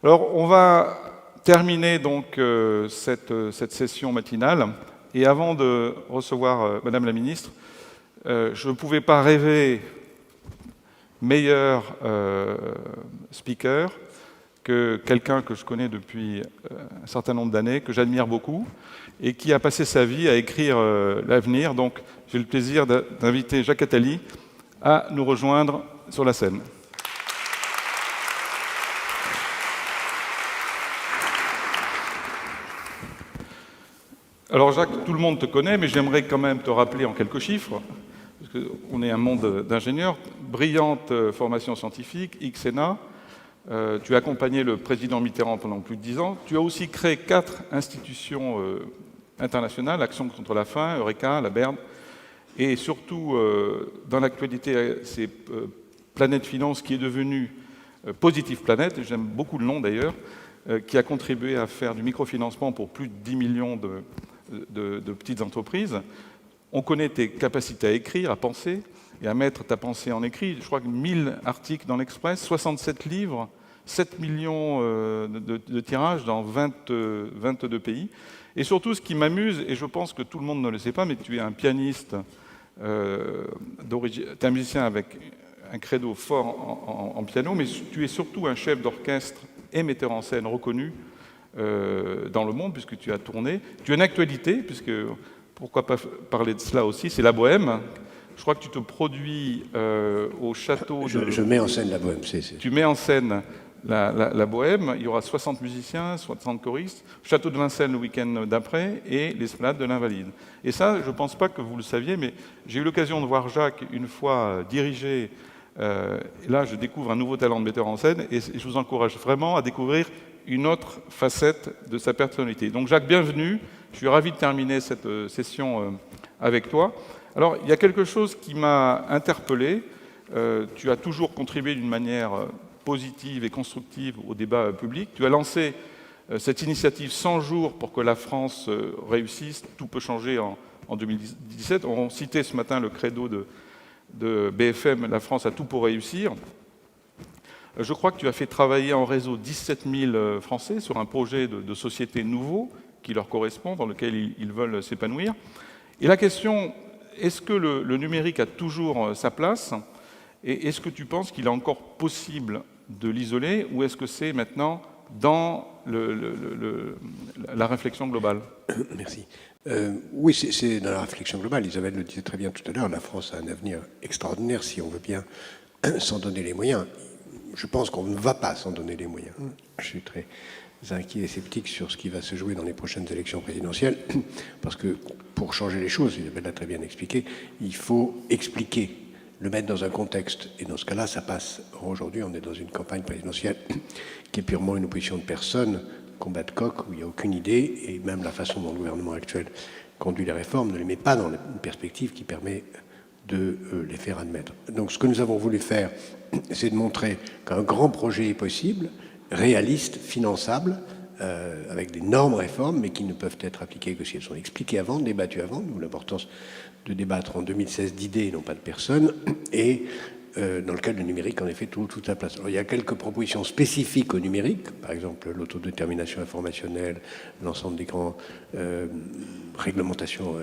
Alors, on va terminer donc cette session matinale. Et avant de recevoir Madame la Ministre, je ne pouvais pas rêver meilleur speaker que quelqu'un que je connais depuis un certain nombre d'années, que j'admire beaucoup, et qui a passé sa vie à écrire l'avenir. Donc, j'ai le plaisir d'inviter Jacques Attali à nous rejoindre sur la scène. Alors Jacques, tout le monde te connaît, mais j'aimerais quand même te rappeler en quelques chiffres, parce qu'on est un monde d'ingénieurs, brillante formation scientifique, XNA, tu as accompagné le président Mitterrand pendant plus de 10 ans, tu as aussi créé 4 institutions internationales, Action contre la faim, Eureka, la BERD, et surtout, dans l'actualité, c'est Planète Finance qui est devenue Positive Planet, j'aime beaucoup le nom d'ailleurs, qui a contribué à faire du microfinancement pour plus de 10 millions de petites entreprises. On connaît tes capacités à écrire, à penser, et à mettre ta pensée en écrit. Je crois que 1000 articles dans l'Express, 67 livres, 7 millions de tirages dans 22 pays. Et surtout, ce qui m'amuse, et je pense que tout le monde ne le sait pas, mais tu es un pianiste d'origine, tu es un musicien avec un credo fort en piano, mais tu es surtout un chef d'orchestre et metteur en scène reconnu dans le monde, puisque tu as tourné. Tu as une actualité, puisque, pourquoi pas parler de cela aussi, c'est la Bohème. Je crois que tu te produis au château de... Je mets en scène la Bohème. Tu mets en scène la Bohème. Il y aura 60 musiciens, 60 choristes. Château de Vincennes le week-end d'après et l'Esplanade de l'Invalide. Et ça, je ne pense pas que vous le saviez, mais j'ai eu l'occasion de voir Jacques une fois diriger. Et là, je découvre un nouveau talent de metteur en scène et je vous encourage vraiment à découvrir une autre facette de sa personnalité. Donc Jacques, bienvenue. Je suis ravi de terminer cette session avec toi. Alors, il y a quelque chose qui m'a interpellé. Tu as toujours contribué d'une manière positive et constructive au débat public. Tu as lancé cette initiative 100 jours pour que la France réussisse. Tout peut changer en 2017. On citait ce matin le credo de BFM, la France a tout pour réussir. Je crois que tu as fait travailler en réseau 17 000 Français sur un projet de société nouveau qui leur correspond, dans lequel ils veulent s'épanouir. Et la question, est-ce que le numérique a toujours sa place? Et est-ce que tu penses qu'il est encore possible de l'isoler, ou est-ce que c'est maintenant dans la réflexion globale? Merci. Oui, c'est dans la réflexion globale. Isabelle le disait très bien tout à l'heure, la France a un avenir extraordinaire si on veut bien s'en donner les moyens. Je pense qu'on ne va pas s'en donner les moyens. Je suis très inquiet et sceptique sur ce qui va se jouer dans les prochaines élections présidentielles, parce que pour changer les choses, Isabelle l'a très bien expliqué, il faut expliquer, le mettre dans un contexte. Et dans ce cas-là, ça passe. Aujourd'hui, on est dans une campagne présidentielle qui est purement une opposition de personnes, combat de coq, où il n'y a aucune idée, et même la façon dont le gouvernement actuel conduit les réformes ne les met pas dans une perspective qui permet de les faire admettre. Donc ce que nous avons voulu faire, c'est de montrer qu'un grand projet est possible, réaliste, finançable, avec d'énormes réformes, mais qui ne peuvent être appliquées que si elles sont expliquées avant, débattues avant, d'où l'importance de débattre en 2016 d'idées et non pas de personnes, et dans lequel le numérique, en effet, toute sa place. Alors, il y a quelques propositions spécifiques au numérique, par exemple l'autodétermination informationnelle, l'ensemble des grandes réglementations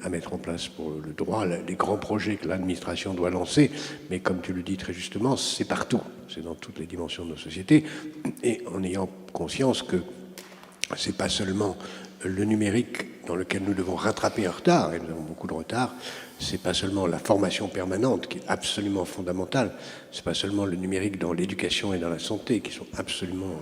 à mettre en place pour le droit, les grands projets que l'administration doit lancer, mais comme tu le dis très justement, c'est partout, c'est dans toutes les dimensions de nos sociétés, et en ayant conscience que c'est pas seulement le numérique dans lequel nous devons rattraper un retard, et nous avons beaucoup de retard, c'est pas seulement la formation permanente qui est absolument fondamentale, c'est pas seulement le numérique dans l'éducation et dans la santé qui sont absolument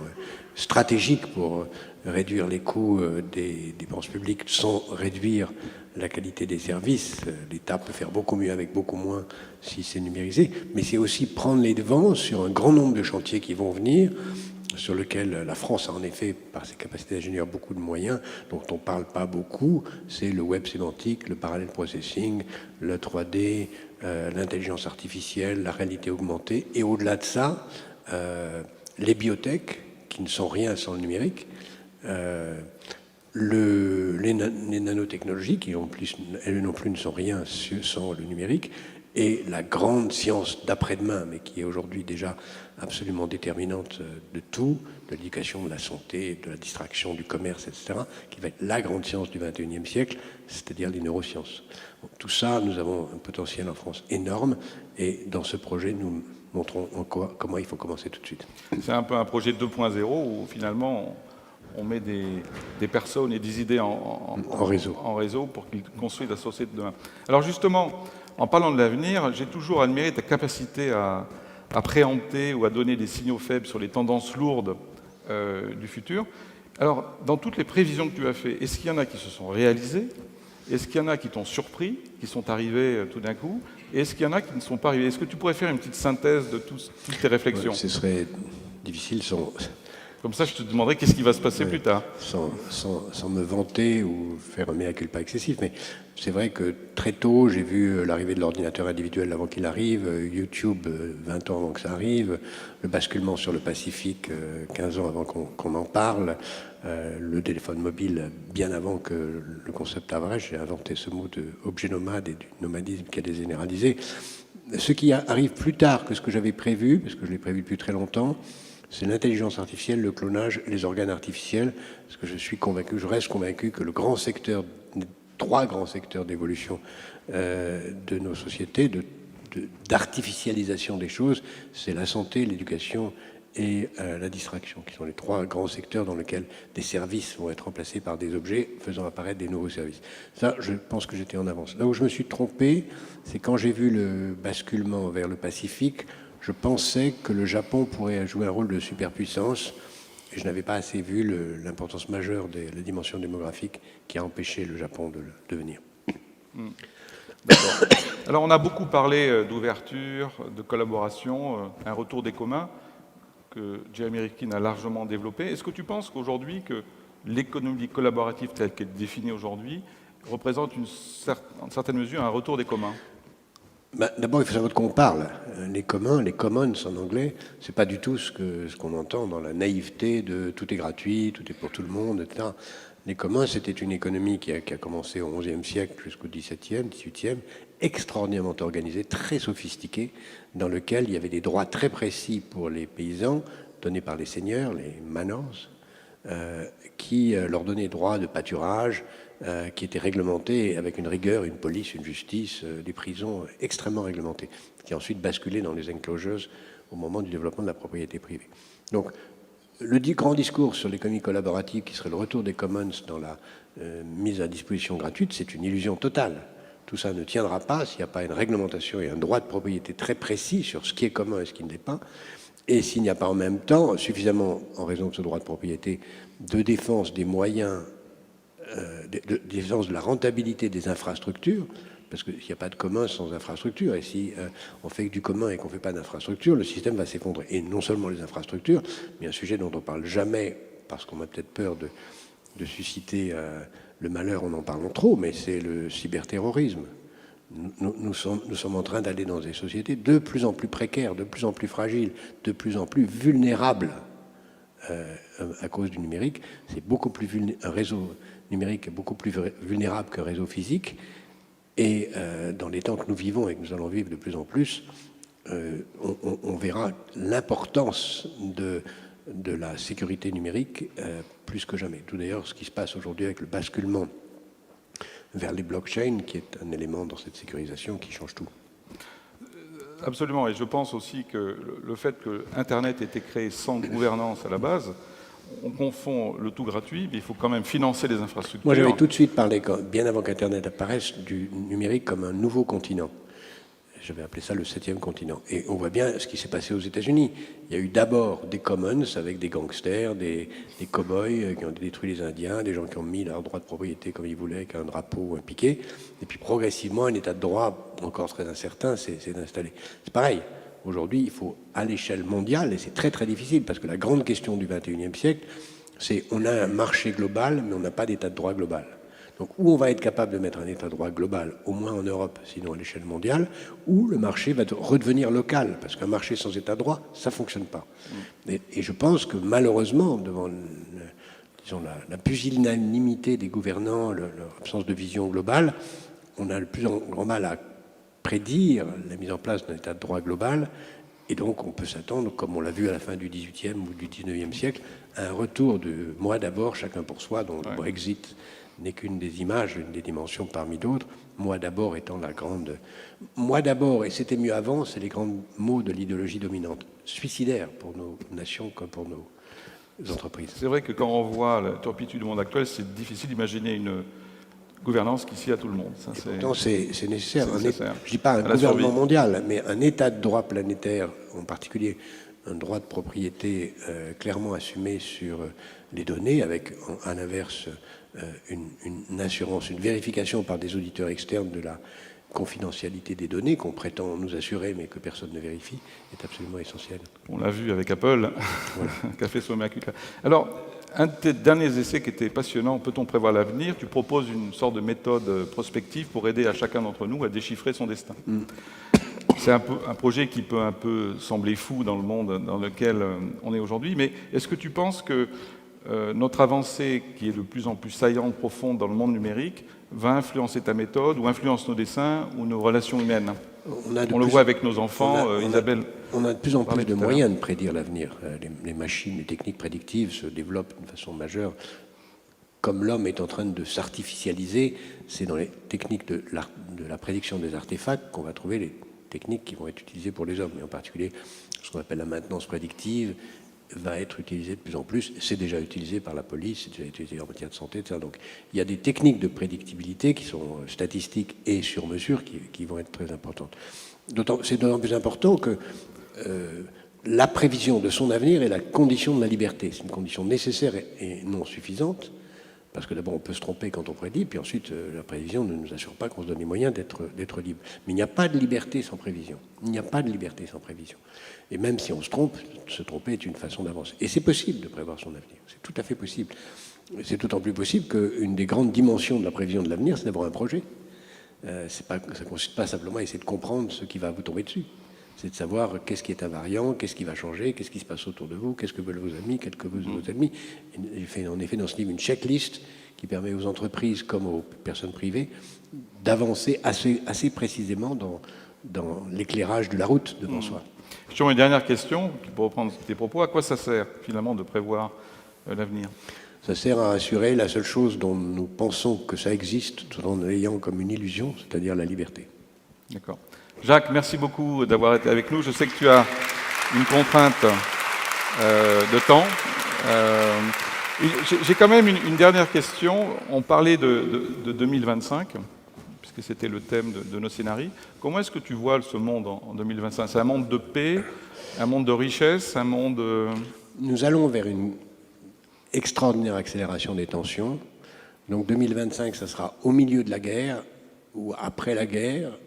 stratégiques pour réduire les coûts des dépenses publiques sans réduire la qualité des services. L'État peut faire beaucoup mieux avec beaucoup moins si c'est numérisé, mais c'est aussi prendre les devants sur un grand nombre de chantiers qui vont venir, sur lequel la France a en effet, par ses capacités d'ingénieur, beaucoup de moyens, dont on ne parle pas beaucoup, c'est le web sémantique, le parallel processing, le 3D, l'intelligence artificielle, la réalité augmentée, et au-delà de ça, les biotech, qui ne sont rien sans le numérique, les nanotechnologies, qui en plus, elles non plus ne sont rien sans le numérique, et la grande science d'après-demain, mais qui est aujourd'hui déjà absolument déterminante de tout, de l'éducation, de la santé, de la distraction, du commerce, etc., qui va être la grande science du XXIe siècle, c'est-à-dire les neurosciences. Donc, tout ça, nous avons un potentiel en France énorme, et dans ce projet, nous montrons comment il faut commencer tout de suite. C'est un peu un projet 2.0 où finalement on met des personnes et des idées en réseau pour qu'ils construisent la société de demain. Alors justement, en parlant de l'avenir, j'ai toujours admiré ta capacité à préempter ou à donner des signaux faibles sur les tendances lourdes du futur. Alors, dans toutes les prévisions que tu as faites, est-ce qu'il y en a qui se sont réalisées? Est-ce qu'il y en a qui t'ont surpris, qui sont arrivés tout d'un coup? Et est-ce qu'il y en a qui ne sont pas arrivés? Est-ce que tu pourrais faire une petite synthèse de toutes tes réflexions? Ce serait difficile sans... Comme ça, je te demanderai qu'est-ce qui va se passer plus tard. Sans me vanter ou faire un mea culpa excessif, mais c'est vrai que très tôt, j'ai vu l'arrivée de l'ordinateur individuel avant qu'il arrive, YouTube 20 ans avant que ça arrive, le basculement sur le Pacifique 15 ans avant qu'on en parle, le téléphone mobile bien avant que le concept Average. J'ai inventé ce mot de objet nomade et du nomadisme qui a dégénéralisé. Ce qui arrive plus tard que ce que j'avais prévu, parce que je l'ai prévu depuis très longtemps, c'est l'intelligence artificielle, le clonage, les organes artificiels, parce que je reste convaincu que le grand secteur, trois grands secteurs d'évolution de nos sociétés, d'artificialisation des choses, c'est la santé, l'éducation et la distraction, qui sont les trois grands secteurs dans lesquels des services vont être remplacés par des objets faisant apparaître des nouveaux services. Ça, je pense que j'étais en avance. Là où je me suis trompé, c'est quand j'ai vu le basculement vers le Pacifique. Je pensais que le Japon pourrait jouer un rôle de superpuissance et je n'avais pas assez vu l'importance majeure de la dimension démographique qui a empêché le Japon de le devenir. D'accord. Alors on a beaucoup parlé d'ouverture, de collaboration, un retour des communs que Jeremy Rifkin a largement développé. Est-ce que tu penses qu'aujourd'hui, que l'économie collaborative telle qu'elle est définie aujourd'hui représente en certaine mesure un retour des communs? D'abord, il faut savoir de quoi on parle. Les communs, les commons en anglais, c'est pas du tout ce qu'on entend dans la naïveté de tout est gratuit, tout est pour tout le monde, etc. Les communs, c'était une économie qui a commencé au XIe siècle jusqu'au XVIIe, XVIIIe, extraordinairement organisée, très sophistiquée, dans lequel il y avait des droits très précis pour les paysans, donnés par les seigneurs, les manors, qui leur donnaient droit de pâturage, qui étaient réglementés avec une rigueur, une police, une justice, des prisons extrêmement réglementées, qui a ensuite basculé dans les enclosures au moment du développement de la propriété privée. Donc, le grand discours sur l'économie collaborative, qui serait le retour des commons dans la mise à disposition gratuite, c'est une illusion totale. Tout ça ne tiendra pas s'il n'y a pas une réglementation et un droit de propriété très précis sur ce qui est commun et ce qui ne l'est pas, et s'il n'y a pas en même temps suffisamment, en raison de ce droit de propriété, de défense des moyens, de défense de la rentabilité des infrastructures, parce qu'il n'y a pas de commun sans infrastructure, et si on fait que du commun et qu'on ne fait pas d'infrastructure, le système va s'effondrer. Et non seulement les infrastructures, mais un sujet dont on ne parle jamais, parce qu'on a peut-être peur de susciter le malheur en parlant trop, mais c'est le cyberterrorisme. Nous sommes en train d'aller dans des sociétés de plus en plus précaires, de plus en plus fragiles, de plus en plus vulnérables à cause du numérique. C'est beaucoup plus un réseau numérique est beaucoup plus vulnérable qu'un réseau physique. Et dans les temps que nous vivons et que nous allons vivre de plus en plus, on verra l'importance de la sécurité numérique plus que jamais. Tout d'ailleurs, ce qui se passe aujourd'hui avec le basculement vers les blockchains, qui est un élément dans cette sécurisation qui change tout. Absolument, et je pense aussi que le fait que Internet ait été créé sans gouvernance à la base, on confond le tout gratuit, mais il faut quand même financer les infrastructures. Moi, j'avais tout de suite parlé, bien avant qu'Internet apparaisse, du numérique comme un nouveau continent. J'avais appelé ça le 7e continent. Et on voit bien ce qui s'est passé aux États-Unis. Il y a eu d'abord des commons avec des gangsters, des cow-boys qui ont détruit les Indiens, des gens qui ont mis leur droit de propriété comme ils voulaient, avec un drapeau ou un piquet. Et puis progressivement, un état de droit encore très incertain s'est installé. C'est pareil. Aujourd'hui, il faut, à l'échelle mondiale, et c'est très très difficile, parce que la grande question du 21e siècle, c'est on a un marché global, mais on n'a pas d'état de droit global. Donc, où on va être capable de mettre un état de droit global, au moins en Europe, sinon à l'échelle mondiale, ou le marché va redevenir local, parce qu'un marché sans état de droit, ça ne fonctionne pas. Et je pense que malheureusement, devant la pusillanimité des gouvernants, leur absence de vision globale, on a le plus grand mal à prédire la mise en place d'un état de droit global. Et donc, on peut s'attendre, comme on l'a vu à la fin du XVIIIe ou du XIXe siècle, à un retour de « moi d'abord, chacun pour soi », dont le Brexit n'est qu'une des images, une des dimensions parmi d'autres. « Moi d'abord » étant la grande... « Moi d'abord » et « c'était mieux avant », c'est les grands mots de l'idéologie dominante, suicidaire pour nos nations comme pour nos entreprises. C'est vrai que quand on voit la turpitude du monde actuel, c'est difficile d'imaginer une gouvernance qui sied à tout le monde. Ça, pourtant, c'est nécessaire. Je ne dis pas un gouvernement mondial, mais un état de droit planétaire, en particulier un droit de propriété clairement assumé sur les données, avec à l'inverse une assurance, une vérification par des auditeurs externes de la confidentialité des données qu'on prétend nous assurer, mais que personne ne vérifie, est absolument essentiel. On l'a vu avec Apple, voilà. Qui a fait son mea culpa. Alors, un de tes derniers essais qui était passionnant, Peut-on prévoir l'avenir? Tu proposes une sorte de méthode prospective pour aider à chacun d'entre nous à déchiffrer son destin. C'est un projet qui peut un peu sembler fou dans le monde dans lequel on est aujourd'hui, mais est-ce que tu penses que notre avancée, qui est de plus en plus saillante, profonde dans le monde numérique, va influencer ta méthode ou influence nos dessins ou nos relations humaines? On le voit avec nos enfants, Isabelle. On a de plus en plus de moyens de prédire l'avenir. Les machines, les techniques prédictives se développent d'une façon majeure. Comme l'homme est en train de s'artificialiser, c'est dans les techniques de la prédiction des artefacts qu'on va trouver les techniques qui vont être utilisées pour les hommes, et en particulier ce qu'on appelle la maintenance prédictive va être utilisée de plus en plus. C'est déjà utilisé par la police, c'est déjà utilisé en matière de santé, etc. Donc il y a des techniques de prédictibilité qui sont statistiques et sur mesure qui vont être très importantes. C'est d'autant plus important que la prévision de son avenir est la condition de la liberté. C'est une condition nécessaire et non suffisante, parce que d'abord on peut se tromper quand on prédit, puis ensuite la prévision ne nous assure pas qu'on se donne les moyens d'être libre. Mais il n'y a pas de liberté sans prévision. Il n'y a pas de liberté sans prévision. Et même si on se trompe, se tromper est une façon d'avancer. Et c'est possible de prévoir son avenir. C'est tout à fait possible. C'est d'autant plus possible qu'une des grandes dimensions de la prévision de l'avenir, c'est d'avoir un projet. Ça ne consiste pas simplement à essayer de comprendre ce qui va vous tomber dessus. C'est de savoir qu'est-ce qui est invariant, qu'est-ce qui va changer, qu'est-ce qui se passe autour de vous, qu'est-ce que veulent vos amis, qu'est-ce que veulent vos ennemis. Il fait en effet dans ce livre une checklist qui permet aux entreprises comme aux personnes privées d'avancer assez précisément dans l'éclairage de la route devant soi. Une dernière question, pour reprendre tes propos. À quoi ça sert finalement de prévoir l'avenir? Ça sert à assurer la seule chose dont nous pensons que ça existe, tout en l'ayant comme une illusion, c'est-à-dire la liberté. D'accord. Jacques, merci beaucoup d'avoir été avec nous. Je sais que tu as une contrainte de temps. J'ai quand même une dernière question. On parlait de 2025, puisque c'était le thème de nos scénarios. Comment est-ce que tu vois ce monde en 2025? C'est un monde de paix, un monde de richesse, un monde... Nous allons vers une extraordinaire accélération des tensions. Donc 2025, ça sera au milieu de la guerre, ou après la guerre,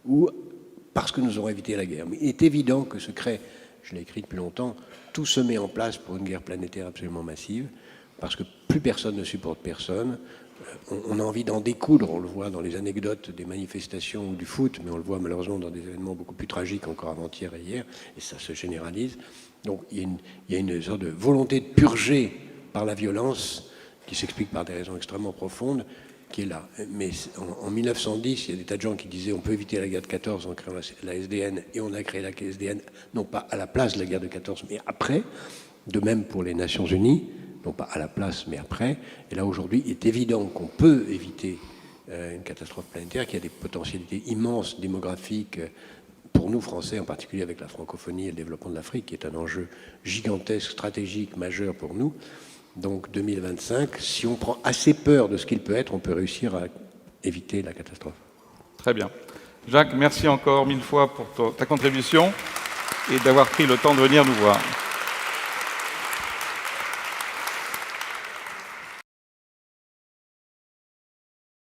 ou parce que nous aurons évité la guerre. Mais il est évident que se crée, je l'ai écrit depuis longtemps, tout se met en place pour une guerre planétaire absolument massive, parce que plus personne ne supporte personne. On a envie d'en découdre, on le voit dans les anecdotes des manifestations ou du foot, mais on le voit malheureusement dans des événements beaucoup plus tragiques encore avant-hier et hier, et ça se généralise. Donc il y a une sorte de volonté de purger par la violence, qui s'explique par des raisons extrêmement profondes, qui est là. Mais en 1910, il y a des tas de gens qui disaient on peut éviter la guerre de 14 en créant la SDN, et on a créé la SDN, non pas à la place de la guerre de 14, mais après. De même pour les Nations Unies, non pas à la place, mais après. Et là, aujourd'hui, il est évident qu'on peut éviter une catastrophe planétaire qui a des potentialités immenses, démographiques, pour nous, Français, en particulier avec la francophonie et le développement de l'Afrique, qui est un enjeu gigantesque, stratégique, majeur pour nous. Donc 2025, si on prend assez peur de ce qu'il peut être, on peut réussir à éviter la catastrophe. Très bien. Jacques, merci encore 1000 fois pour ta contribution et d'avoir pris le temps de venir nous voir.